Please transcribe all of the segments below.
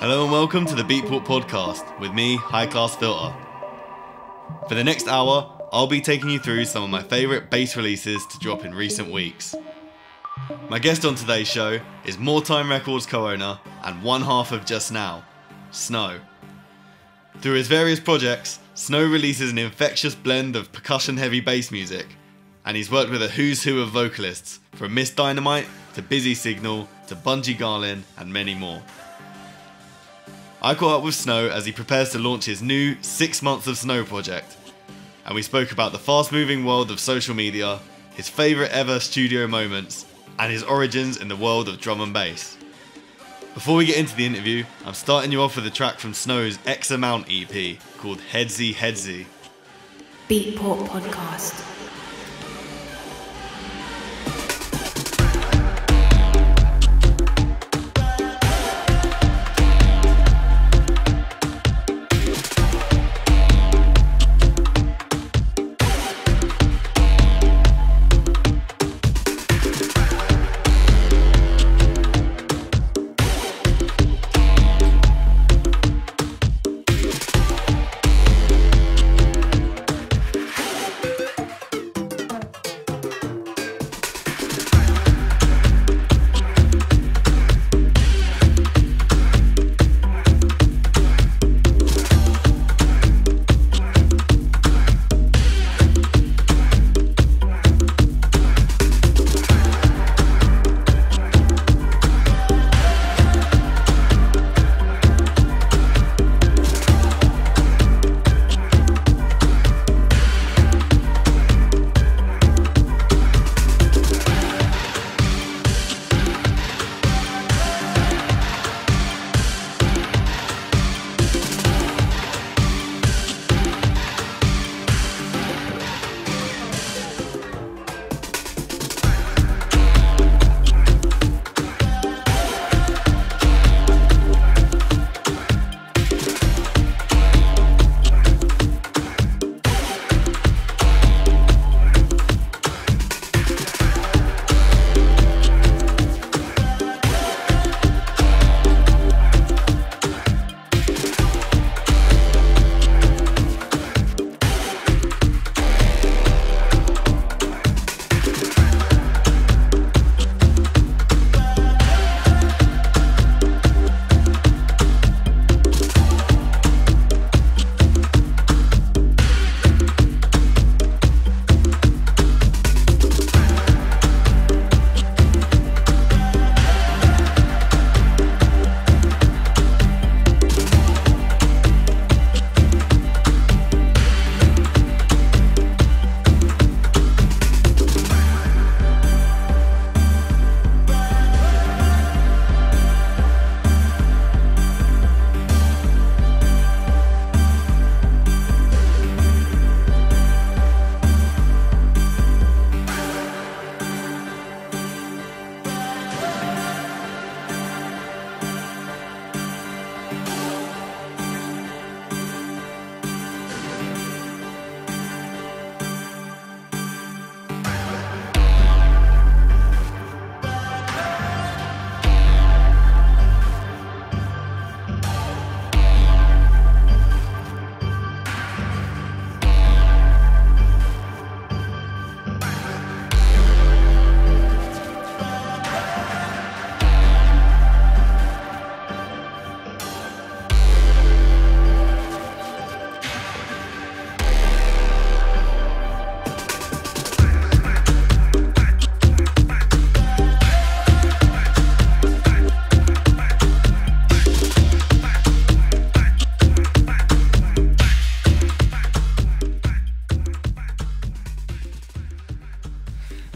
Hello and welcome to the Beatport podcast with me, High Class Filter. For the next hour, I'll be taking you through some of my favourite bass releases to drop in recent weeks. My guest on today's show is More Time Records co-owner and one half of Just Now, SNØW. Through his various projects, SNØW releases an infectious blend of percussion-heavy bass music, and he's worked with a who's who of vocalists, from Miss Dynamite to Busy Signal to Bungie Garlin and many more. I caught up with SNØW as he prepares to launch his new 6 Months of SNØW project, and we spoke about the fast-moving world of social media, his favourite ever studio moments, and his origins in the world of drum and bass. Before we get into the interview, I'm starting you off with a track from SNØW's X Amount EP called Headsy Headsy. Beatport Podcast.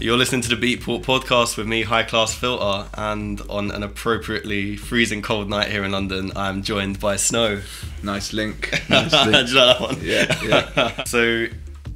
You're listening to the Beatport podcast with me, High Class Filter, and on an appropriately freezing cold night here in London, I'm joined by SNØW. Nice link. Nice link. Do you know that one? Yeah. So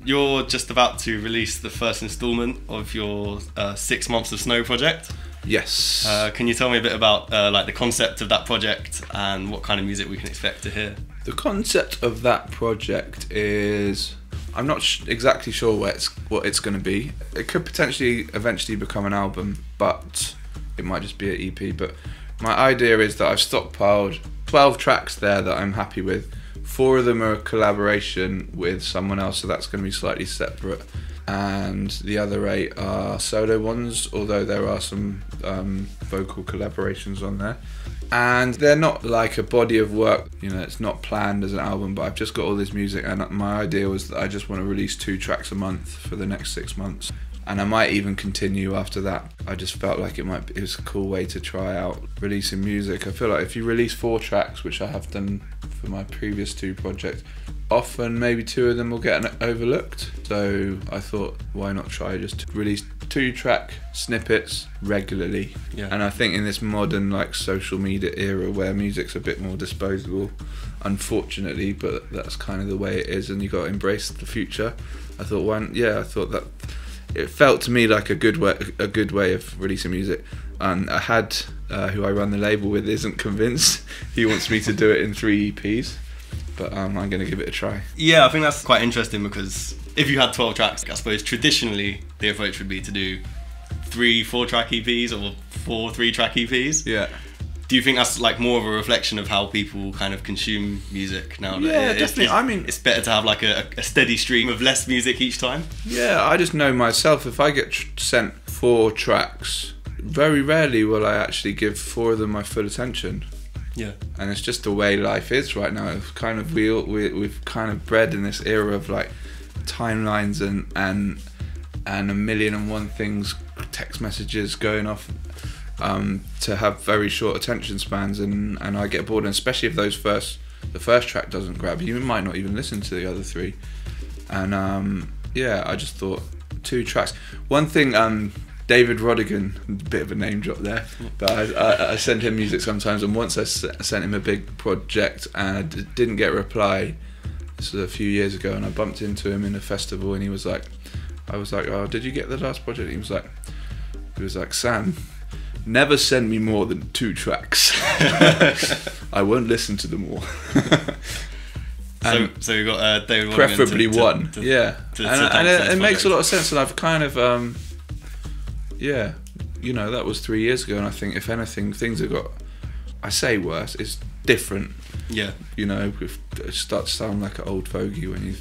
you're just about to release the first instalment of your 6 Months of SNØW project. Yes. Can you tell me a bit about like the concept of that project and what kind of music we can expect to hear? The concept of that project is, I'm not exactly sure what it's going to be. It could potentially eventually become an album, but it might just be an EP. But my idea is that I've stockpiled 12 tracks there that I'm happy with. 4 of them are a collaboration with someone else, so that's going to be slightly separate. And the other 8 are solo ones, although there are some vocal collaborations on there. And they're not like a body of work, you know, it's not planned as an album, but I've just got all this music, and my idea was that I just want to release 2 tracks a month for the next 6 months. And I might even continue after that. I just felt like it was a cool way to try out releasing music. I feel like if you release 4 tracks, which I have done for my previous 2 projects, often maybe 2 of them will get overlooked. So I thought, why not try just to release 2-track snippets regularly? Yeah. And I think in this modern like social media era where music's a bit more disposable, unfortunately, but that's kind of the way it is, and you got to embrace the future. I thought I thought that it felt to me like a good way of releasing music. And I had who I run the label with isn't convinced. He wants me to do it in 3 EPs, but I'm going to give it a try. Yeah, I think that's quite interesting, because if you had 12 tracks, I suppose traditionally the approach would be to do 3 4-track EPs or 4 3-track EPs. Yeah. Do you think that's like more of a reflection of how people kind of consume music now? Yeah, definitely. I mean, it's better to have like a steady stream of less music each time. Yeah, I just know myself, if I get sent 4 tracks, very rarely will I actually give 4 of them my full attention. Yeah. And it's just the way life is right now. It's kind of we've kind of bred in this era of like timelines and a million and one things, text messages going off, to have very short attention spans, and I get bored, and especially if the first track doesn't grab you might not even listen to the other 3. And I just thought 2 tracks. One thing, David Rodigan, a bit of a name drop there, but I send him music sometimes, and once I sent him a big project and I didn't get a reply. This was a few years ago, and I bumped into him in a festival, and I was like, oh, did you get the last project? He was like, Sam, never send me more than 2 tracks. I won't listen to them all. So you got David Rodigan, preferably one. Yeah. And it makes a lot of sense, and I've kind of that was 3 years ago, and I think if anything, things have got, I say worse, it's different. Yeah. You know, it starts to sound like an old fogey when you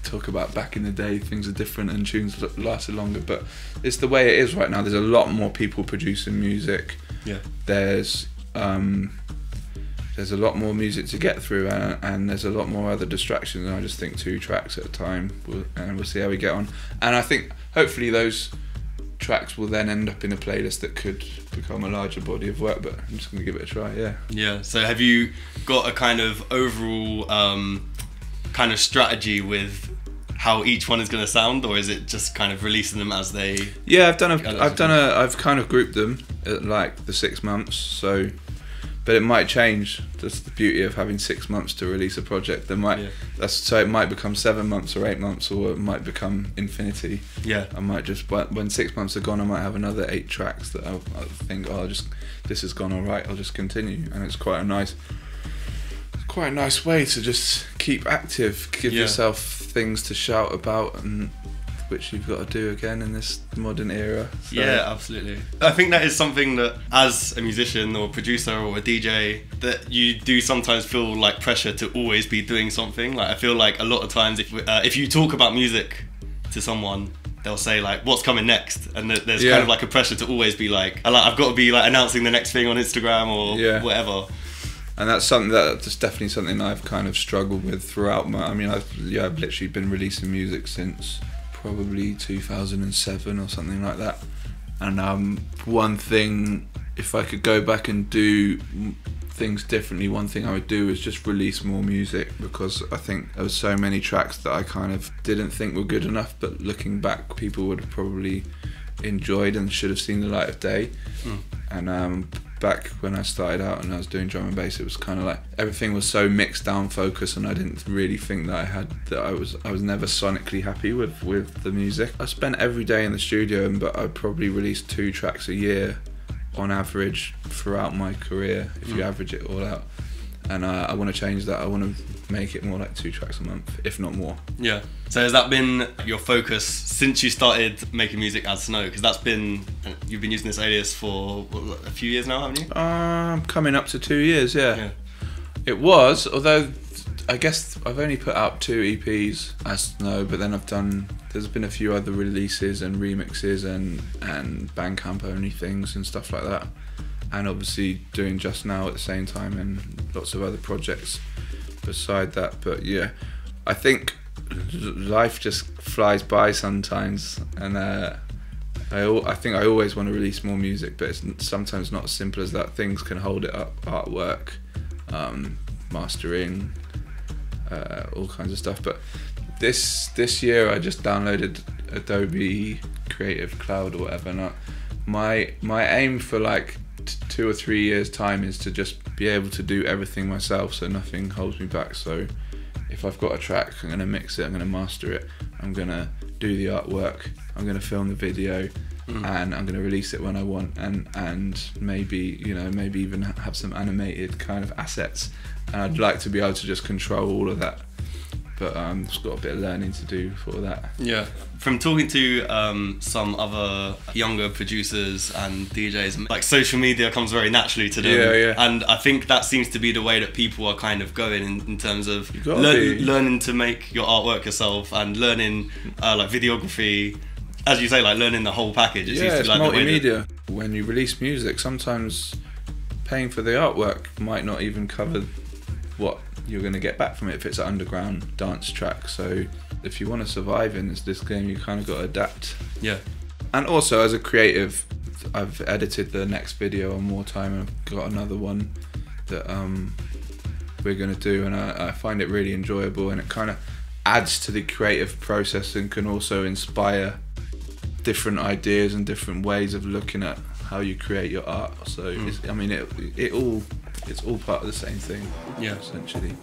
talk about back in the day. Things are different and tunes lasted longer, but it's the way it is right now. There's a lot more people producing music. Yeah. There's a lot more music to get through, and there's a lot more other distractions, and I just think 2 tracks at a time, and we'll see how we get on. And I think hopefully those tracks will then end up in a playlist that could become a larger body of work, but I'm just going to give it a try. Yeah. So have you got a kind of overall kind of strategy with how each one is going to sound, or is it just kind of releasing them as they? Yeah, I've kind of grouped them at like the 6 months, so, but it might change. That's the beauty of having 6 months to release a project. It might become 7 months or 8 months, or it might become infinity. Yeah. I might just, when 6 months are gone, I might have another 8 tracks that I'll think, this has gone alright, I'll just continue. And it's quite a nice way to just keep active, give yourself things to shout about, and which you've got to do again in this modern era. So. Yeah, absolutely. I think that is something that, as a musician or producer or a DJ, that you do sometimes feel like pressure to always be doing something. Like, I feel like a lot of times if you talk about music to someone, they'll say like, what's coming next? And there's kind of like a pressure to always be like, I've got to be like announcing the next thing on Instagram or whatever. And that's definitely something I've kind of struggled with throughout I've literally been releasing music since probably 2007 or something like that. And one thing, if I could go back and do things differently, one thing I would do is just release more music, because I think there were so many tracks that I kind of didn't think were good enough, but looking back, people would have probably enjoyed and should have seen the light of day. And back when I started out and I was doing drum and bass, it was kind of like everything was so mixed down focus, and I didn't really think that I was never sonically happy with the music. I spent every day in the studio, but I probably released 2 tracks a year on average throughout my career, if you average it all out. And I want to change that. I want to make it more like 2 tracks a month, if not more. Yeah. So has that been your focus since you started making music as SNØW? Because you've been using this alias for a few years now, haven't you? Coming up to 2 years, yeah. It was, although I guess I've only put out 2 EPs as SNØW, but then there's been a few other releases and remixes and Bandcamp only things and stuff like that. And obviously doing Just Now at the same time and lots of other projects beside that. But yeah, I think life just flies by sometimes, and I think I always want to release more music, but it's sometimes not as simple as that. Things can hold it up, artwork, mastering, all kinds of stuff. But this year I just downloaded Adobe Creative Cloud or whatever, and my aim for like 2 or 3 years time is to just be able to do everything myself, so nothing holds me back. So if I've got a track, I'm going to mix it, I'm going to master it, I'm going to do the artwork, I'm going to film the video, and I'm going to release it when I want, and maybe even have some animated kind of assets. And I'd like to be able to just control all of that, but it's got a bit of learning to do for that. Yeah, from talking to some other younger producers and DJs, like social media comes very naturally to them. Yeah. And I think that seems to be the way that people are kind of going in terms of learning to make your artwork yourself and learning like videography, as you say, like learning the whole package. It seems to It's be like multimedia. When you release music, sometimes paying for the artwork might not even cover what you're going to get back from it if it's an underground dance track. So if you want to survive in this game, you kind of got to adapt. Yeah. And also as a creative, I've edited the next video on More Time, and I've got another one that we're going to do, and I find it really enjoyable, and it kind of adds to the creative process and can also inspire different ideas and different ways of looking at how you create your art. So it's all part of the same thing. Yeah, essentially.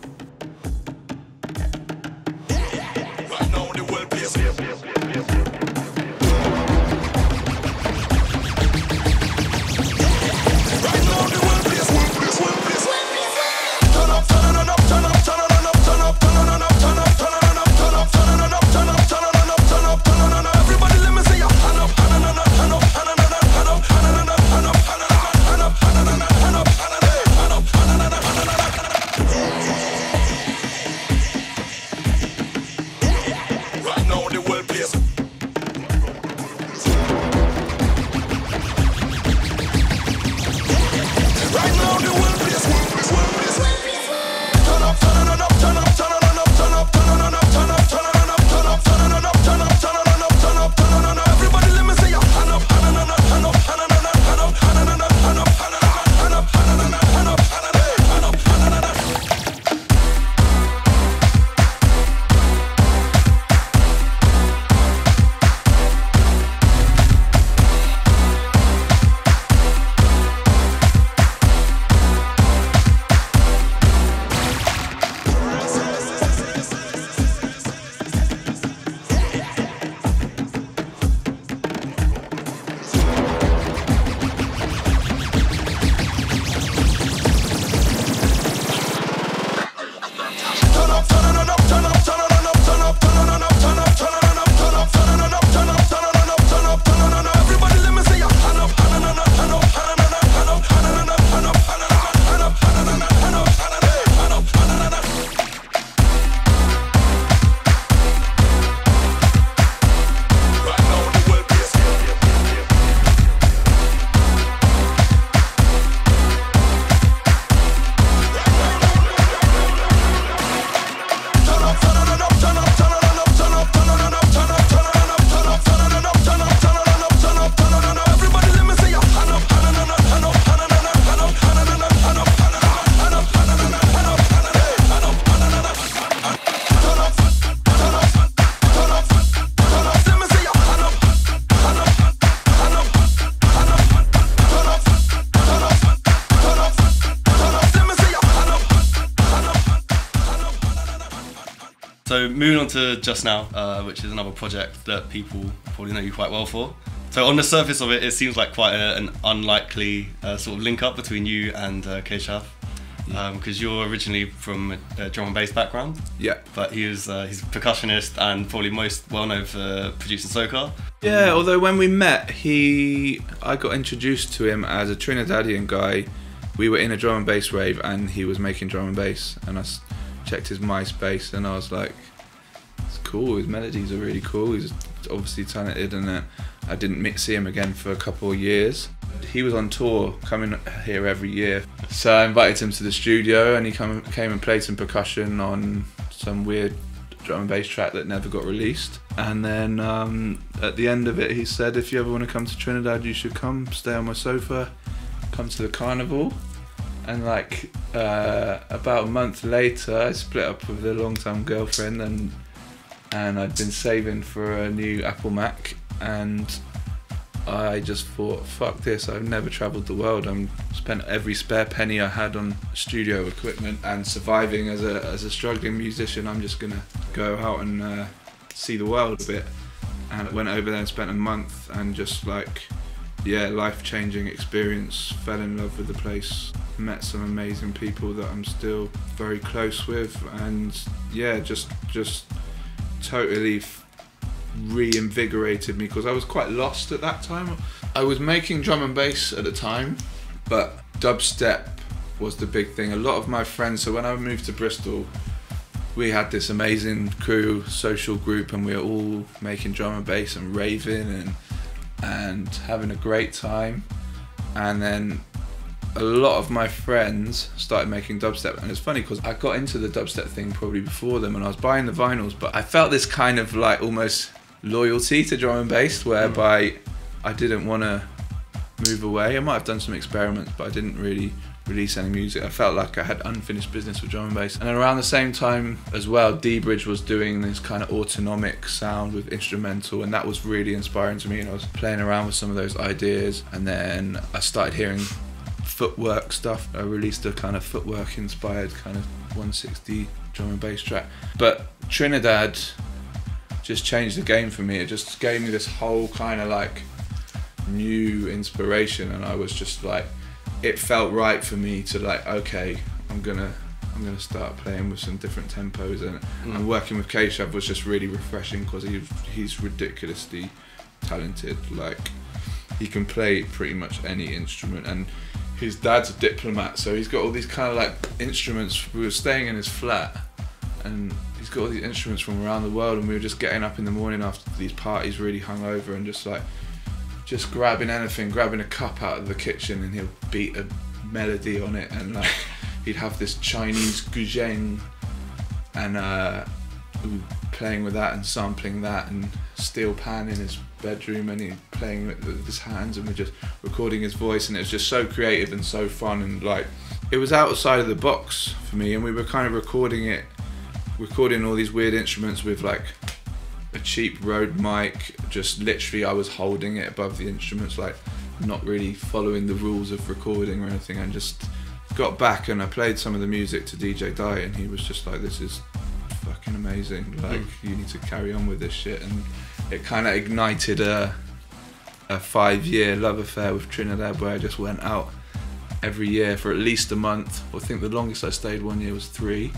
So moving on to Just Now, which is another project that people probably know you quite well for. So on the surface of it, it seems like quite an unlikely sort of link up between you and Keshav, because you're originally from a drum and bass background. Yeah. But he's a percussionist and probably most well known for producing soca. Yeah, although when we met, I got introduced to him as a Trinidadian guy we were in a drum and bass rave and he was making drum and bass, and I checked his MySpace and I was like, it's cool, his melodies are really cool, he's obviously talented. And then I didn't see him again for a couple of years. He was on tour, coming here every year, so I invited him to the studio and he came and played some percussion on some weird drum and bass track that never got released. And then at the end of it he said, if you ever want to come to Trinidad you should come, stay on my sofa, come to the carnival. And like about a month later I split up with a long-time girlfriend, and I'd been saving for a new Apple Mac, and I just thought, fuck this, I've never travelled the world. I spent every spare penny I had on studio equipment and surviving as a struggling musician. I'm just gonna go out and see the world a bit. And I went over there and spent a month, and just like, yeah, life-changing experience. Fell in love with the place, met some amazing people that I'm still very close with, and yeah, just totally reinvigorated me, because I was quite lost at that time. I was making drum and bass at the time, but dubstep was the big thing. A lot of my friends, so when I moved to Bristol, we had this amazing crew, social group, and we were all making drum and bass and raving and having a great time. And then a lot of my friends started making dubstep, and it's funny because I got into the dubstep thing probably before them, and I was buying the vinyls, but I felt this kind of like almost loyalty to drum and bass, whereby I didn't want to move away. I might have done some experiments, but I didn't really release any music. I felt like I had unfinished business with drum and bass. And around the same time as well, D-Bridge was doing this kind of autonomic sound with instrumental, and that was really inspiring to me, and I was playing around with some of those ideas. And then I started hearing footwork stuff. I released a kind of footwork inspired kind of 160 drum and bass track. But Trinidad just changed the game for me. It just gave me this whole kind of like new inspiration, and I was just like, it felt right for me to like, okay, I'm gonna start playing with some different tempos, and working with Keshav was just really refreshing, because he's ridiculously talented. Like, he can play pretty much any instrument, and his dad's a diplomat, so he's got all these kind of like instruments. We were staying in his flat, and he's got all these instruments from around the world, and we were just getting up in the morning after these parties really hungover, and just grabbing anything, grabbing a cup out of the kitchen, and he'll beat a melody on it, and like he'd have this Chinese guzheng, and playing with that and sampling that, and steel pan in his bedroom, and he playing with his hands, and we're just recording his voice, and it was just so creative and so fun, and like it was outside of the box for me. And we were kind of recording all these weird instruments with like a cheap Rode mic, just literally I was holding it above the instruments, like not really following the rules of recording or anything, and just got back and I played some of the music to DJ Dye, and he was just like, this is fucking amazing, like you need to carry on with this shit. And it kind of ignited a 5-year love affair with Trinidad, where I just went out every year for at least a month. I think the longest I stayed one year was 3,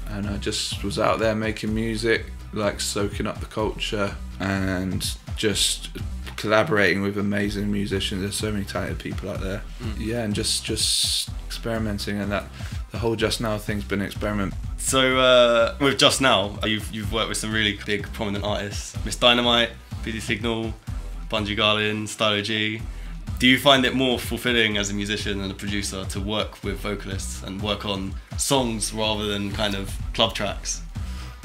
and I just was out there making music, like soaking up the culture, and just collaborating with amazing musicians. There's so many talented people out there. Yeah, and just experimenting, and that the whole Just Now thing's been an experiment. So with Just Now, you've worked with some really big prominent artists: Miss Dynamite, PD Signal, Bungie Garlin, Stylo G. Do you find it more fulfilling as a musician and a producer to work with vocalists and work on songs rather than kind of club tracks?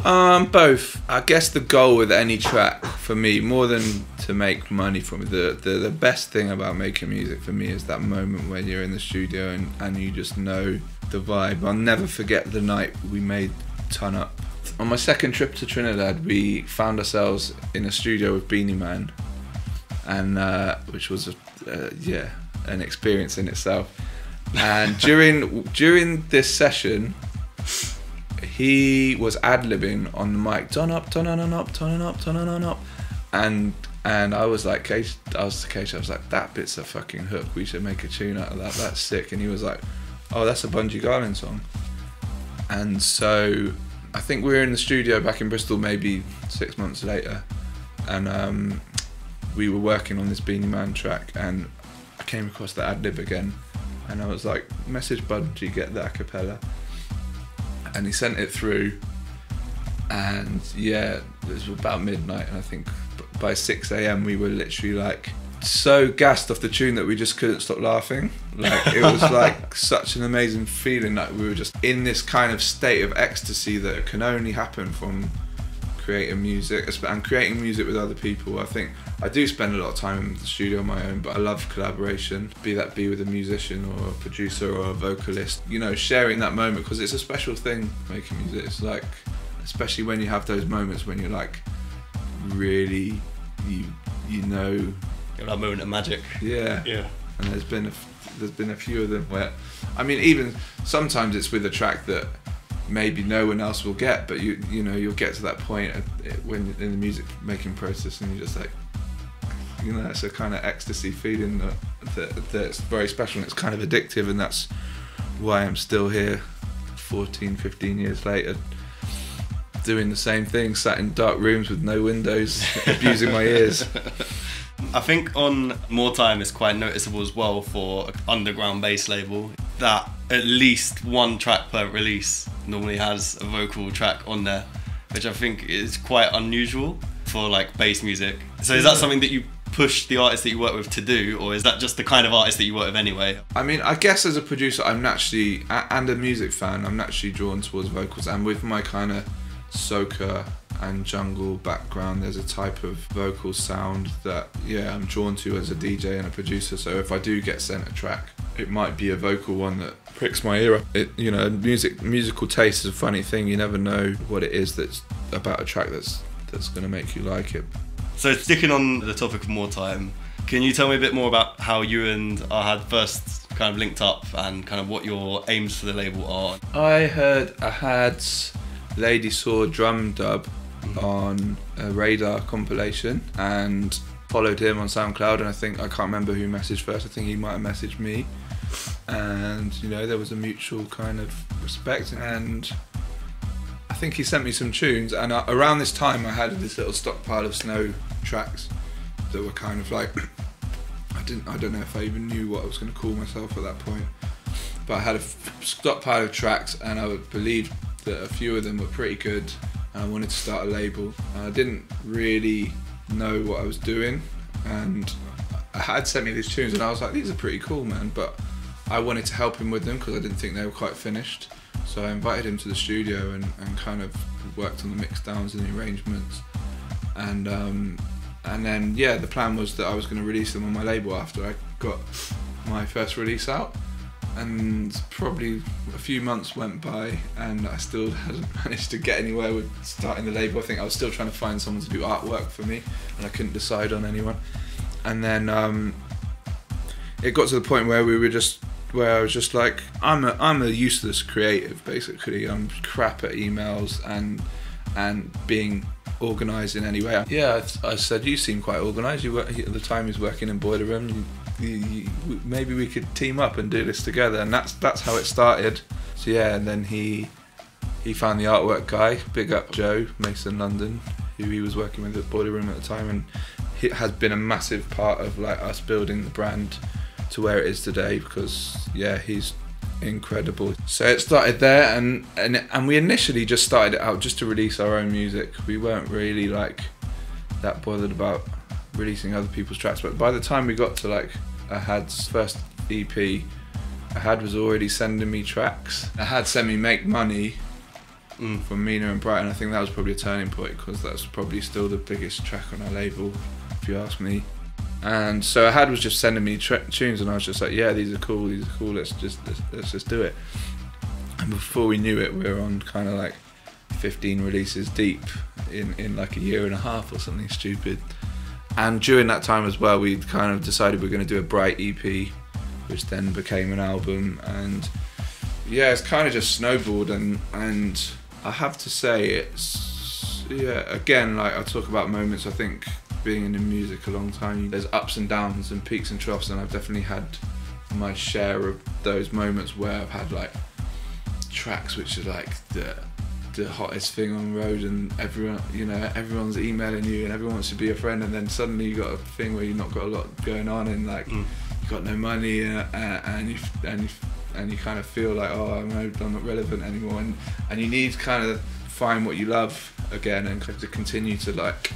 Both. I guess the goal with any track for me, more than to make money from it, the best thing about making music for me is that moment when you're in the studio and you just know the vibe. I'll never forget the night we made Turn Up. On my second trip to Trinidad, we found ourselves in a studio with Beanie Man, and which was an experience in itself. And during this session, he was ad-libbing on the mic, turn up, turn on up, turn up, turn on up, and I was like, I was like, that bit's a fucking hook. We should make a tune out of that. That's sick. And he was like, oh, that's a Bungie Garlin song. And so I think we were in the studio back in Bristol maybe 6 months later, and we were working on this Beanie Man track, and I came across the ad-lib again, and I was like, message Bud, do you get the a cappella? And he sent it through, and yeah, it was about midnight, and I think by 6 a.m. we were literally like so gassed off the tune that we just couldn't stop laughing. Like, it was like such an amazing feeling, like we were just in this kind of state of ecstasy that can only happen from creating music, and creating music with other people. I think I do spend a lot of time in the studio on my own, but I love collaboration, be with a musician or a producer or a vocalist, you know, sharing that moment, because it's a special thing making music. It's like, especially when you have those moments when you're like really, you know, that moment of magic. Yeah. Yeah. And there's been a few of them where, I mean, even sometimes it's with a track that maybe no one else will get, but you know, you'll get to that point when in the music making process, and you're just like, you know, it's a kind of ecstasy feeling that's very special, and it's kind of addictive, and that's why I'm still here 14, 15 years later, doing the same thing, sat in dark rooms with no windows, abusing my ears. I think on More Time it's quite noticeable as well for an underground bass label that at least one track per release normally has a vocal track on there, which I think is quite unusual for like bass music. So is that something that you push the artists that you work with to do, or is that just the kind of artist that you work with anyway? I mean, I guess as a producer, I'm naturally, and a music fan, I'm naturally drawn towards vocals, and with my kind of soca and jungle background, there's a type of vocal sound that, yeah, I'm drawn to as a DJ and a producer. So if I do get sent a track, it might be a vocal one that pricks my ear up. You know, musical taste is a funny thing. You never know what it is that's about a track that's going to make you like it. So sticking on the topic of More Time, can you tell me a bit more about how you and Ahad first kind of linked up, and kind of what your aims for the label are? I heard Ahad's Lady Saw drum dub on a Radar compilation and followed him on SoundCloud, and I can't remember who messaged first. I think he might have messaged me, and you know, there was a mutual kind of respect, and I think he sent me some tunes, and around this time I had this little stockpile of SNØW tracks that were kind of like, I don't know if I even knew what I was going to call myself at that point, but I had a stockpile of tracks, and I believed that a few of them were pretty good, and I wanted to start a label. And I didn't really know what I was doing, and I had sent me these tunes, and I was like, these are pretty cool, man, but I wanted to help him with them because I didn't think they were quite finished. So I invited him to the studio and kind of worked on the mix downs and the arrangements, and then yeah, the plan was that I was going to release them on my label after I got my first release out. And probably a few months went by, and I still hadn't managed to get anywhere with starting the label. I think I was still trying to find someone to do artwork for me, and I couldn't decide on anyone. And then it got to the point where I was just like, I'm a useless creative, basically. I'm crap at emails and being organised in any way. Yeah, I said, you seem quite organised. You work at the time. He was working in Boiler Room. Maybe we could team up and do this together, and that's how it started. So yeah, and then he found the artwork guy. Big up Joe Mason London, who he was working with at Boiler Room at the time, and it has been a massive part of like us building the brand to where it is today, because yeah, he's incredible. So it started there, and we initially just started it out just to release our own music. We weren't really like that bothered about releasing other people's tracks, but by the time we got to like Ahad's first EP, Ahad was already sending me tracks. Ahad sent me Make Money from Mina and Brighton. I think that was probably a turning point, because that's probably still the biggest track on our label, if you ask me. And so Ahad was just sending me tunes, and I was just like, yeah, these are cool, let's just do it. And before we knew it, we were on kind of like 15 releases deep in like a year and a half or something stupid. And during that time as well, we kind of decided we were going to do a Bright EP, which then became an album. And yeah, it's kind of just snowballed. And I have to say, it's, yeah, again, like I talk about moments, I think being in the music a long time, there's ups and downs and peaks and troughs, and I've definitely had my share of those moments where I've had like tracks which are like the hottest thing on the road, and everyone's emailing you and everyone wants to be a friend, and then suddenly you got a thing where you've not got a lot going on, and like you got no money, and you kind of feel like, oh, I'm not relevant anymore, and you need to kind of find what you love again and to continue to, like,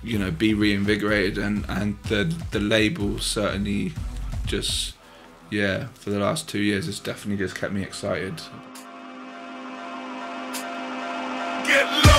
you know, be reinvigorated, and the label certainly just, yeah, for the last 2 years it's definitely just kept me excited. Get low!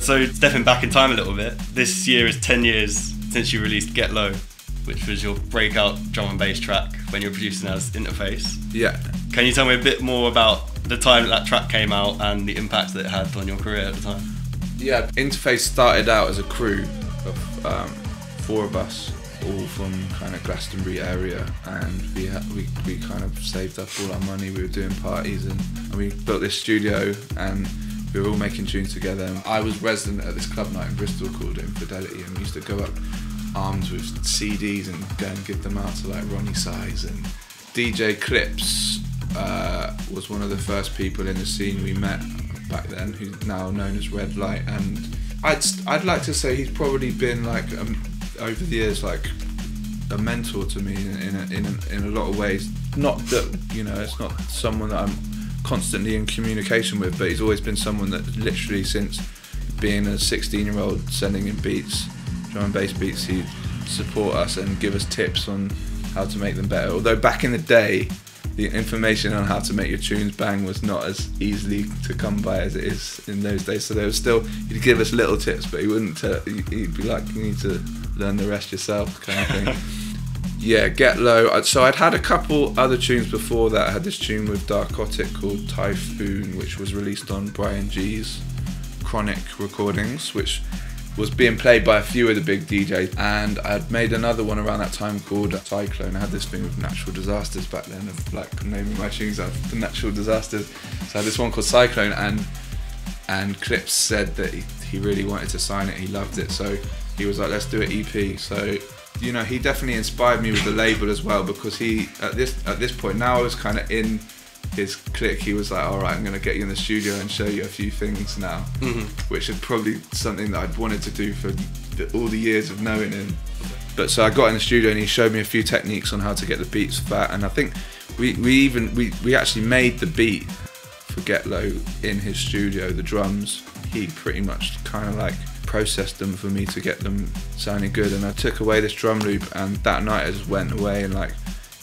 So stepping back in time a little bit, this year is 10 years since you released Get Low, which was your breakout drum and bass track when you were producing as Interface. Yeah. Can you tell me a bit more about the time that track came out and the impact that it had on your career at the time? Yeah, Interface started out as a crew of 4 of us, all from kind of Glastonbury area, and we kind of saved up all our money. We were doing parties and we built this studio and we were all making tunes together. And I was resident at this club night in Bristol called Infidelity, and we used to go up armed with CDs and go and give them out to like Ronnie Size. And DJ Clips was one of the first people in the scene we met back then, who's now known as Red Light. And I'd like to say he's probably been like over the years like a mentor to me in a lot of ways. Not that, you know, it's not someone that I'm constantly in communication with, but he's always been someone that literally since being a 16-year-old sending in beats, drum and bass beats, he'd support us and give us tips on how to make them better. Although back in the day, the information on how to make your tunes bang was not as easily to come by as it is in those days. So there was still, he'd give us little tips, but he wouldn't, he'd be like, you need to learn the rest yourself, kind of thing. Yeah, Get Low. So I'd had a couple other tunes before that. I had this tune with Darkotic called Typhoon, which was released on Brian G's Chronic recordings, which was being played by a few of the big DJs, and I'd made another one around that time called Cyclone. I had this thing with natural disasters back then, of like naming my tunes after natural disasters. So I had this one called Cyclone, and Clips said that he really wanted to sign it, he loved it, so he was like, let's do an EP. So, you know, he definitely inspired me with the label as well, because he, at this point, now I was kind of in his clique, he was like, alright, I'm going to get you in the studio and show you a few things now, which is probably something that I'd wanted to do for all the years of knowing him. But so I got in the studio and he showed me a few techniques on how to get the beats fat, and I think we actually made the beat for Get Low in his studio, the drums. He pretty much kind of like processed them for me to get them sounding good, and I took away this drum loop, and that night I just went away, and like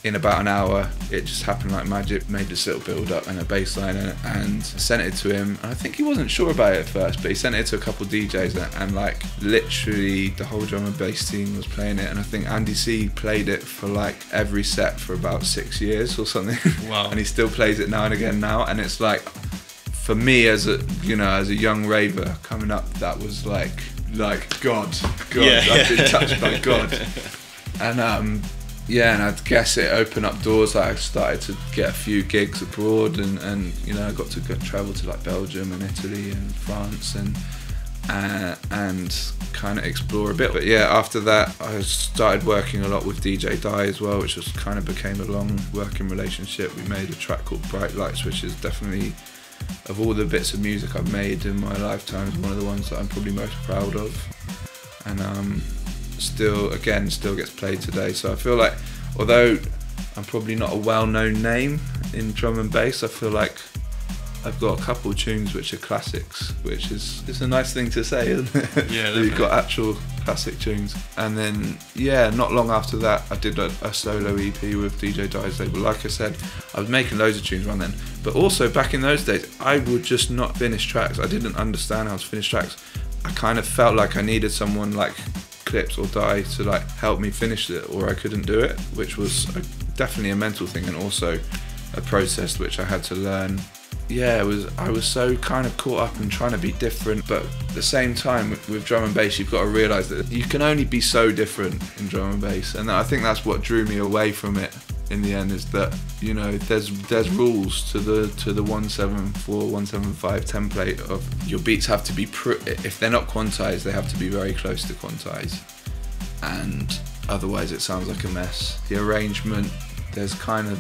in about an hour it just happened like magic, made this little build up and a bass line and sent it to him. And I think he wasn't sure about it at first, but he sent it to a couple of DJs, and like literally the whole drum and bass team was playing it, and I think Andy C played it for like every set for about 6 years or something. Wow. And he still plays it now and again now, and it's like, for me as a young raver coming up, that was like God, Yeah. I've been touched by God. And and I guess it opened up doors. Like I started to get a few gigs abroad, and you know, I got to travel to like Belgium and Italy and France and kind of explore a bit. But yeah, after that I started working a lot with DJ Dye as well, which was kind of became a long working relationship. We made a track called Bright Lights, which is definitely, of all the bits of music I've made in my lifetime, is one of the ones that I'm probably most proud of, and still gets played today. So I feel like, although I'm probably not a well-known name in drum and bass, I feel like I've got a couple of tunes which are classics, which is, it's a nice thing to say, isn't it? Yeah, That you've got actual classic tunes. And then not long after that I did a solo EP with DJ Dye's label. Like I said, I was making loads of tunes around then, but also back in those days I would just not finish tracks. I didn't understand how to finish tracks. I kind of felt like I needed someone like Clips or Dye to like help me finish it, or I couldn't do it, which was definitely a mental thing, and also a process which I had to learn. I was so kind of caught up in trying to be different, but at the same time with drum and bass you've got to realise that you can only be so different in drum and bass, and I think that's what drew me away from it in the end, is that, you know, there's rules to the 174, 175 template of your beats have to be, if they're not quantized, they have to be very close to quantized, and otherwise it sounds like a mess. The arrangement, there's kind of,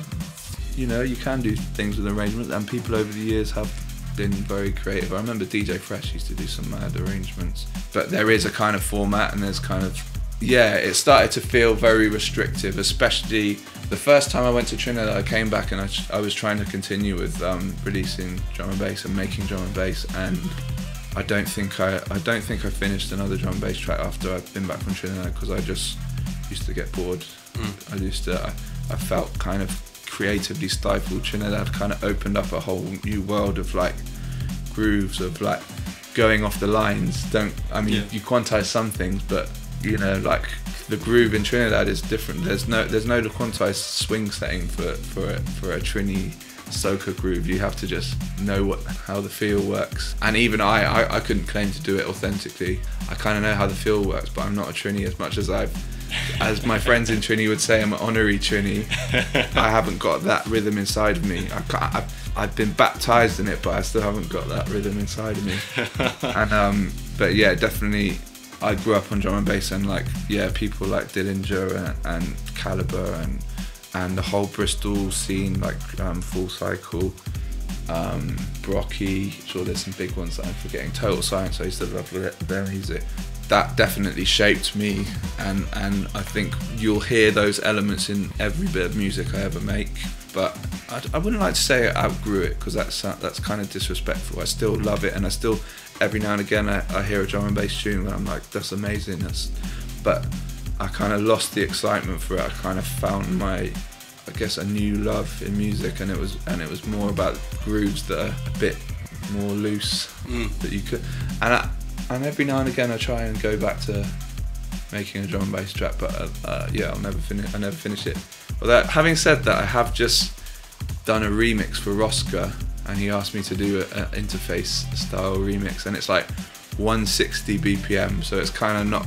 you know, you can do things with arrangement, and people over the years have been very creative. I remember DJ Fresh used to do some mad arrangements, but there is a kind of format, and there's kind of, it started to feel very restrictive, especially the first time I went to Trinidad. I came back and I was trying to continue with releasing drum and bass and making drum and bass, and I don't think I finished another drum and bass track after I'd been back from Trinidad, because I just used to get bored. I felt kind of creatively stifled. Trinidad kind of opened up a whole new world of like grooves, of like going off the lines. You quantize some things, but you know, like the groove in Trinidad is different. There's no quantized swing setting for a Trini soca groove. You have to just know how the feel works. And even I couldn't claim to do it authentically. I kind of know how the feel works, but I'm not a Trini as much as my friends in Trini would say, I'm an honorary Trini. I haven't got that rhythm inside of me. I've been baptized in it, but I still haven't got that rhythm inside of me. And but yeah, definitely I grew up on drum and bass, and like people like Dillinger and Caliber and the whole Bristol scene, like Full Cycle, Brocky. Sure, there's some big ones that I'm forgetting. Total Science, I used to love their music. That definitely shaped me, and I think you'll hear those elements in every bit of music I ever make. But I wouldn't like to say I outgrew it, because that's kind of disrespectful. I still love it, and I still, every now and again, I hear a drum and bass tune and I'm like, that's amazing. But I kind of lost the excitement for it. I kind of found a new love in music, and it was more about grooves that are a bit more loose, that you could, and every now and again I try and go back to making a drum and bass track, but I never finish it. Although, having said that, I have just done a remix for Rosca, and he asked me to do an interface style remix, and it's like 160 BPM, so it's kind of not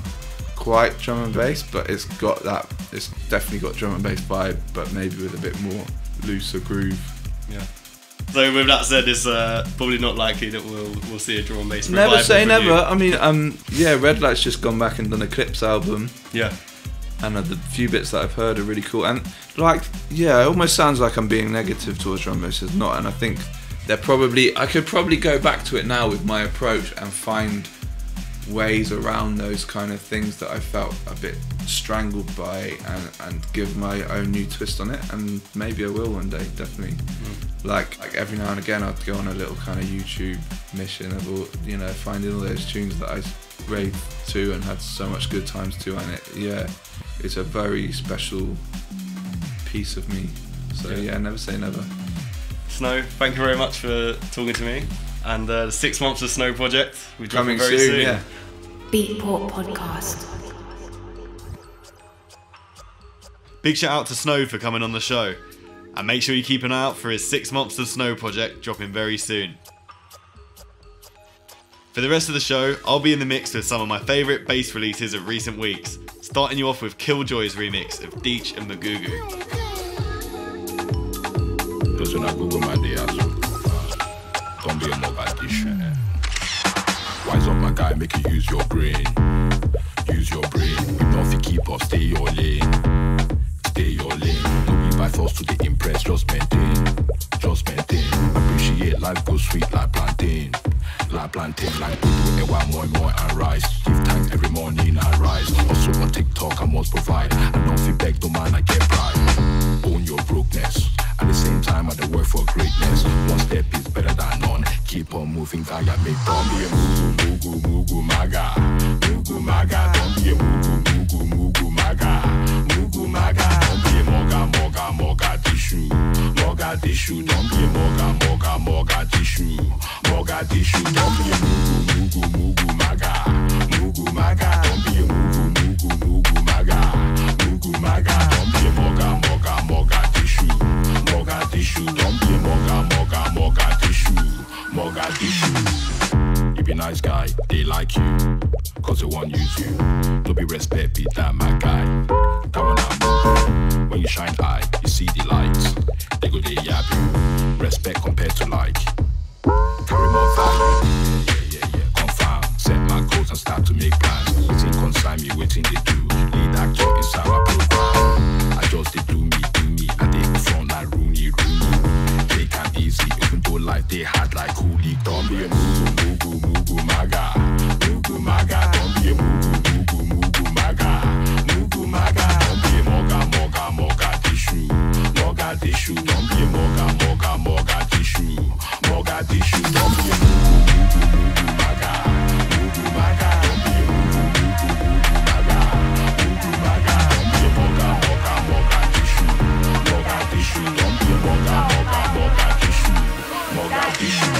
quite drum and bass, but it's definitely got drum and bass vibe, but maybe with a bit more looser groove. Yeah. So with that said, it's probably not likely that we'll see a drum and bass revival. Never say never. I mean, Red Light's just gone back and done a Clips album. Yeah. And the few bits that I've heard are really cool. And like, yeah, it almost sounds like I'm being negative towards drum and bass. It's not. And I think I could probably go back to it now with my approach and find ways around those kind of things that I felt a bit strangled by, and give my own new twist on it. And maybe I will one day, definitely. Like every now and again I'd go on a little kind of YouTube mission of all, finding all those tunes that I raved to and had so much good times to, and it's a very special piece of me. So yeah, never say never. SNØW, thank you very much for talking to me. And the 6 months of SNØW project, we're coming very soon. Yeah. Beatport podcast. Big shout out to SNØW for coming on the show. And make sure you keep an eye out for his 6 months of SNØW project dropping very soon. For the rest of the show, I'll be in the mix with some of my favourite bass releases of recent weeks, starting you off with Killjoy's remix of Deech and Magugu. Don't be a mogadishan. Wise up, my guy, make you use your brain. Use your brain. If not, you keep up, stay your lane. Stay your lane. Don't be by force to get impressed, just maintain. Just maintain. Appreciate life, go sweet like plantain. Like plantain, like Pudu, Ewa, more and rice. Give thanks every morning I rise. Also on TikTok, I must provide. I don't feel beg, the man, I get pride. Own your brokenness. At the same time, I work for greatness. One step is better than none. Keep on moving, guy, make don't be a mugu, maga. Mugu, maga, don't be a mugu, maga. Mugu, maga, don't be a moga, tissue. Moga, tissue, don't be a moga, tissue. Moga, tissue, don't be a mugu, maga. Mugu, maga, don't be a mugu, maga. Mugu, maga, don't be a moga, tissue. Moga, tissue, don't be a moga, tissue. Moga, tissue. You be nice guy, they like you, cause they want use you. Don't be respect, be that my guy. Come on now, move. When you shine eye, you see the lights. They go they yab you. Respect compared to like. Carry more value. Yeah. Confirm. Set my goals and start to make plans. Waiting consign me, waiting they do. Lead actor inside my program. I just they do me. I take the front like Rooney. Take am easy, even though life they hard like Cooley. Don't be a mugu, maga. Mugu, maga, don't be a mugu, maga. Mugu, maga, don't be a moga, tissue. Moga, tissue, don't be a moga, tissue. Moga, tissue, don't be a mugu, maga. Mugu, maga, don't be a mugu, maga. Mugu, maga, don't be a moga, tissue. Moga, tissue, don't be a moga, tissue. Moga, tissue.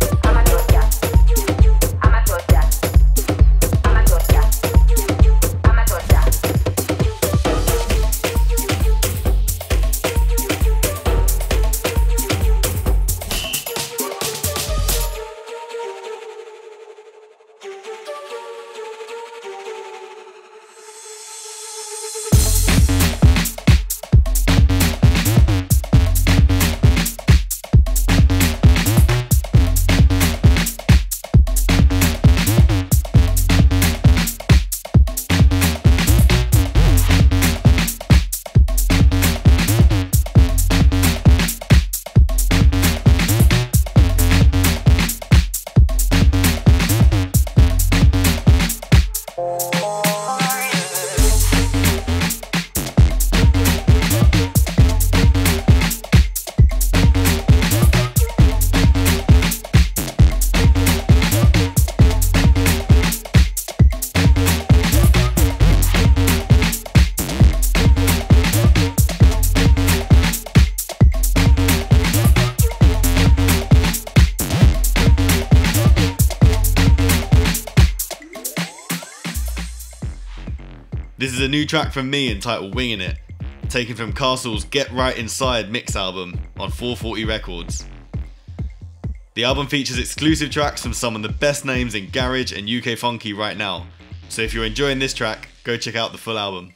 This is a new track from me entitled Winging It, taken from Castle's Get Right Inside mix album on 440 Records. The album features exclusive tracks from some of the best names in garage and UK funky right now, so if you're enjoying this track, go check out the full album.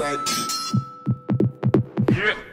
inside. Yeah.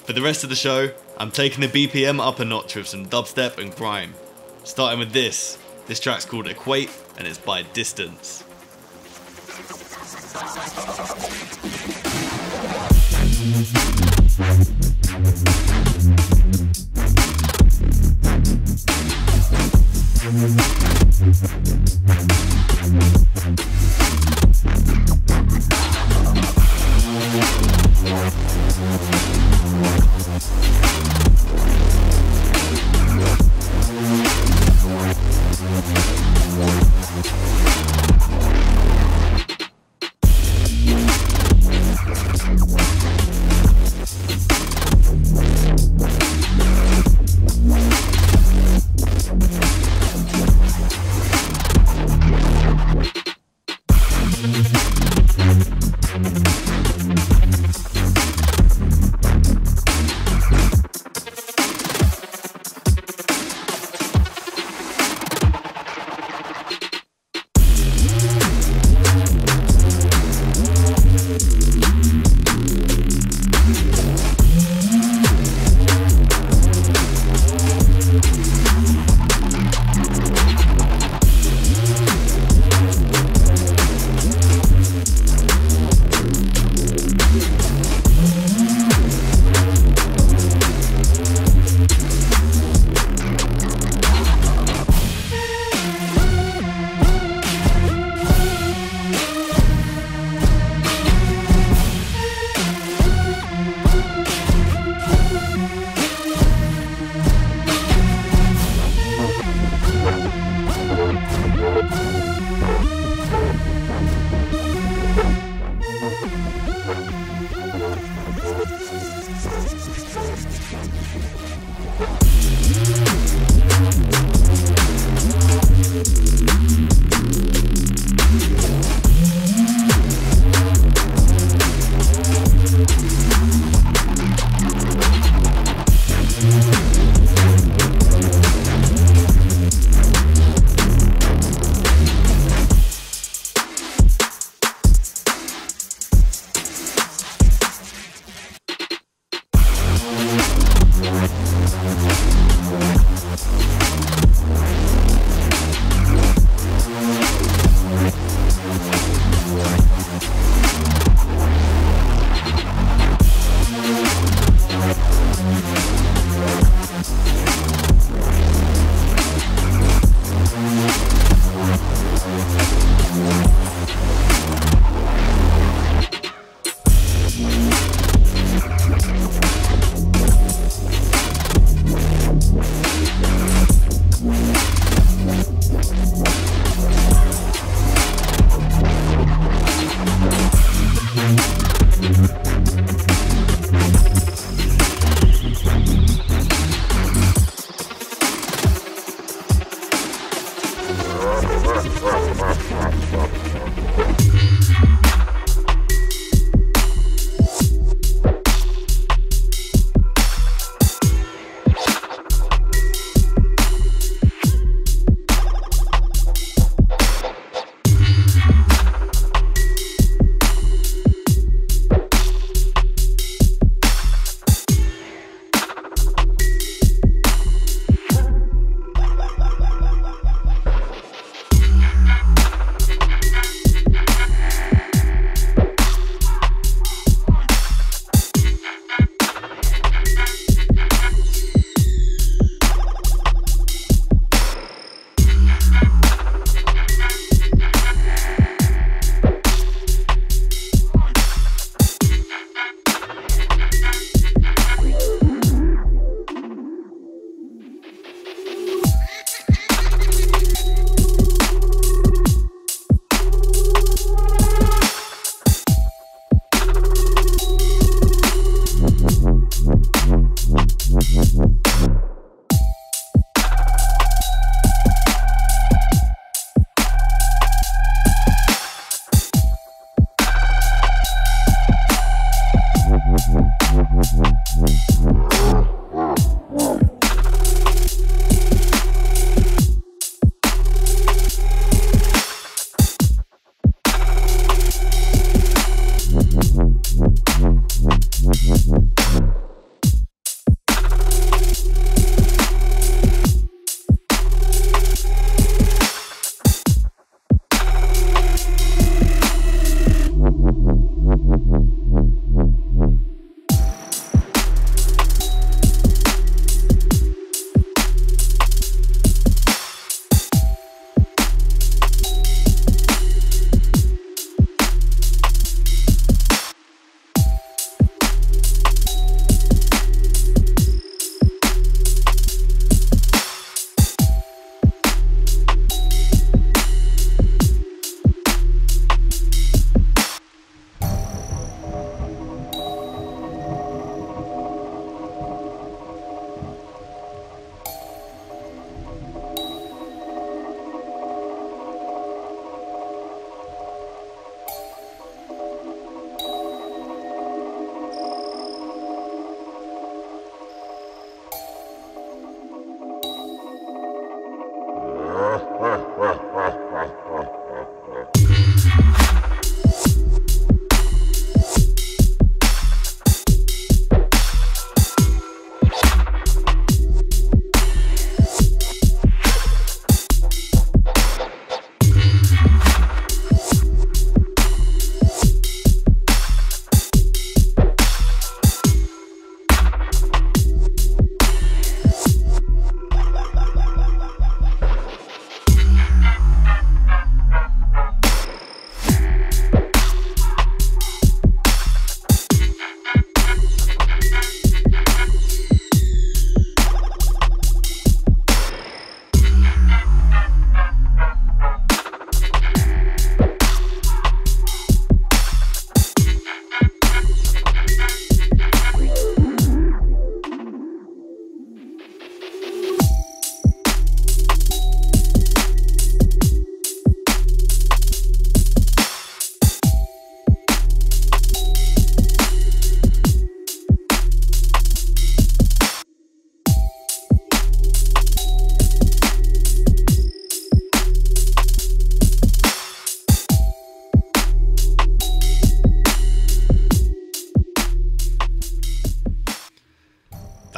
For the rest of the show, I'm taking the BPM up a notch with some dubstep and grime. Starting with this. This track's called Equate and it's by Distance.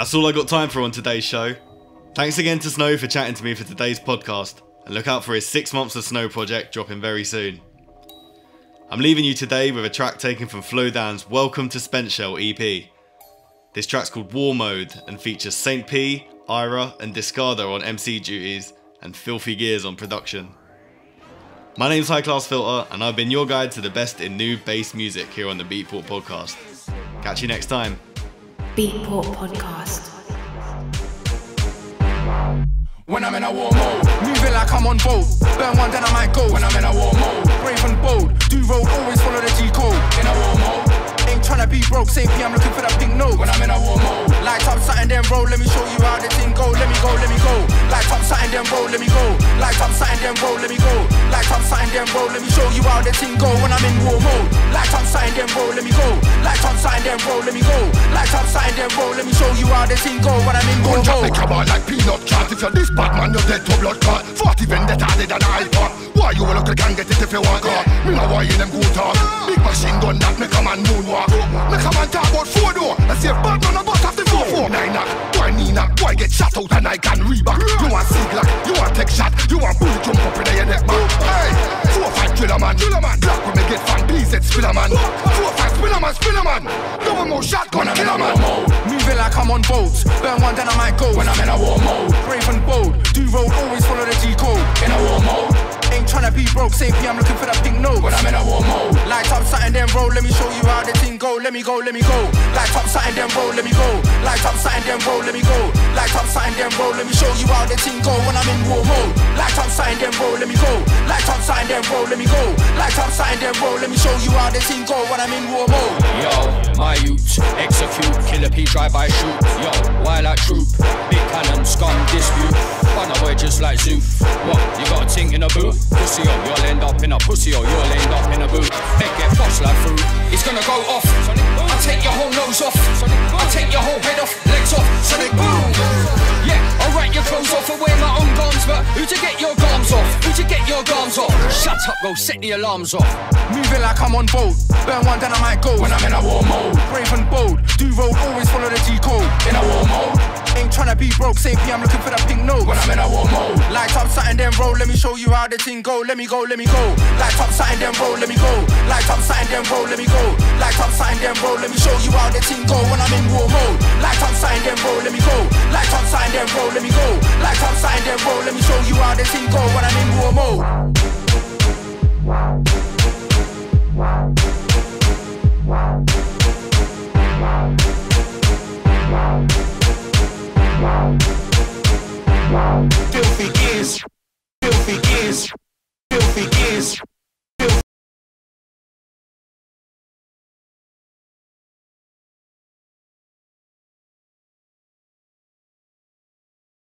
That's all I got time for on today's show. Thanks again to SNØW for chatting to me for today's podcast, and look out for his 6 Months of SNØW project dropping very soon. I'm leaving you today with a track taken from Flowdown's Welcome to Spent Shell EP. This track's called War Mode and features Saint P, Ira and Discardo on MC duties and Filthy Gears on production. My name's High Class Filter, and I've been your guide to the best in new bass music here on the Beatport podcast. Catch you next time. Beatport Podcast. When I'm in a war mode, moving like I'm on boat. Burn one, then I might go. When I'm in a war mode, brave and bold. Do road, always follow the G code. In a war mode, ain't tryna be broke. Same P, I'm looking for that pink note. When I'm in a war mode, light up something, then roll. Let me show you how the thing go. Let me go, let me go. Light up something, then roll. Let me go. Light up something, then roll. Let me go. Light up something, then roll. Let me show you how the thing go. When I'm in war mode, light up something, then roll. Let me go. Light up something, then roll. Let me go. Light up something, then roll. Let me show you how the thing go. When I'm in war mode. Don't come on like peanut chat. If you're this bad man, you're dead to blood clot. 40 vendetta dead and I pot. Why you look can get it if you want God? Me know why you them good talk. Big machine gun that make a man moonwalk. Make a man talk about 4 door. I say bad man a bust off the 4-4. 9 knock. Why knee knock? Why get shot out and I can reback? You want C-Glock? You want take shot? You want bullet jump up in your neck man? Hey, 4-5 driller man. Black when me get fan, please it's spiller man. 4-5 spiller man. No more shotgun killer man. Moving like I'm on boats. Burn one, then I might go. When I'm in a war mode, brave and bold. Do road, always follow the G code. In a war mode, ain't tryna be broke. Same P, I'm looking for that pink note. When I'm in a war mode, light up something, then roll. Let me show you how the thing go. Let me go, let me go. Light up something, then roll. Let me go. Light up something, then roll. Let me go. Light up something, then roll. Let me show you how the thing go. When I'm in war mode, light up something, then roll. Let me go. Light up something, then roll. Let me go. Light up something, then roll. Let me show you how the thing go. When I'm in war mode. Yo, my youths, execute, killer P, drive-by shoot. Yo, why like troop? Big cannon, scum, dispute. Run away just like Zoo. What, you got a ting in a boot? Pussy oh, you'll end up in a pussy oh, you'll end up in a boot. Head get boss like fruit. It's gonna go off. I'll take your whole nose off. I'll take your whole head off, legs off. Sonic boom. Yeah, I'll write your clothes off and wear my own garms, but who to get your garms off? Who to get your garms off? Shut up, go set the alarms off. Moving like I'm on boat. Burn one, then I might go. When I'm in a war mode, brave and bold. Do road, always follow the G code. In a war mode, ain't tryna be broke. Same P, I'm looking for that pink note. When I'm in a war mode, light up something, then roll. Let me show you how the thing go. Let me go, let me go. Light up something, then roll. Let me go. Light up something, then roll. Let me go. Light up something, then roll. Let me show you how the thing go. When I'm in war mode, light up something, then roll. Let me go. Light up something, then roll. Let me go. Light up something, then roll. Let me show you how the thing go. When I'm in war mode. Filthy gears, filthy gears, filthy gears.